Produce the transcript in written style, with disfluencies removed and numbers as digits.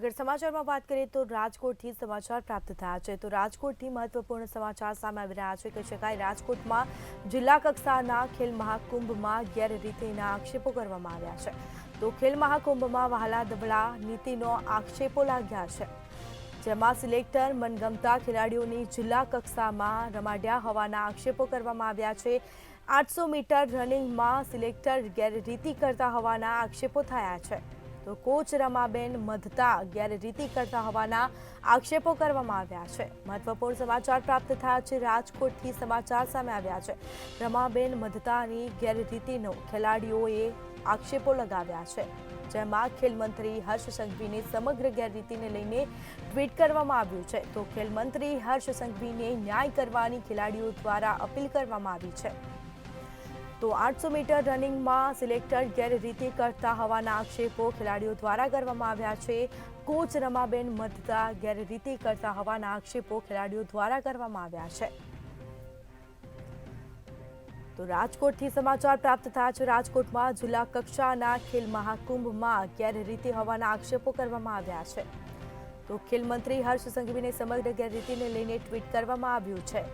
આગળ સમાચારમાં વાત કરીએ તો રાજકોટથી સમાચાર પ્રાપ્ત થયા છે તો રાજકોટથી મહત્વપૂર્ણ સમાચાર સામે આવી રહ્યા છે. કહી શકાય રાજકોટમાં જિલ્લા કક્ષાના ખેલ મહાકુંભમાં ગેરરીતિના આક્ષેપો કરવામાં આવ્યા છે. તો ખેલ મહાકુંભમાં વહાલા દબળા નીતિનો આક્ષેપો લાગ્યા છે, જેમાં સિલેક્ટર મનગમતા ખેલાડીઓની જિલ્લા કક્ષામાં રમાડ્યા હોવાના આક્ષેપો કરવામાં આવ્યા છે. 800 મીટર રનિંગમાં સિલેક્ટર ગેરરીતિ કરતા હોવાના આક્ષેપો થયા છે. તો કોચ રમાબેન મધતા ગેરરીતિ કરતા હોવાના આક્ષેપો કરવામાં આવ્યા છે. મહત્વપૂર્ણ સમાચાર પ્રાપ્ત થયા છે. રાજકોટથી સમાચાર સામે આવ્યા છે. રમાબેન મધતાની ગેરરીતિનો ખેલાડીઓએ આક્ષેપો લગાવ્યા છે, જેમાં ખેલમંત્રી હર્ષ સંઘવીને સમગ્ર ગેરરીતિને લઈને ટ્વીટ કરવામાં આવ્યું છે. તો ખેલમંત્રી હર્ષ સંઘવીને ન્યાય કરવાની ખેલાડીઓ દ્વારા અપીલ કરવામાં આવી છે. તો 800 મીટર રનિંગમાં સિલેક્ટર ગેરરીતિ કરતા હોવાના આક્ષેપો ખેલાડીઓ દ્વારા કરવામાં આવ્યા છે. કોચ રમાબેન મધતા ગેરરીતિ કરતા હોવાના આક્ષેપો ખેલાડીઓ દ્વારા કરવામાં આવ્યા છે. તો રાજકોટથી સમાચાર પ્રાપ્ત થયા છે. રાજકોટમાં જિલ્લા કક્ષાના ખેલ મહાકુંભમાં ગેરરીતિ હોવાના આક્ષેપો કરવામાં આવ્યા છે. તો ખેલમંત્રી હર્ષ સંઘવીને સમગ્ર ગેરરીતિને લઈને ટ્વીટ કરવામાં આવ્યું છે.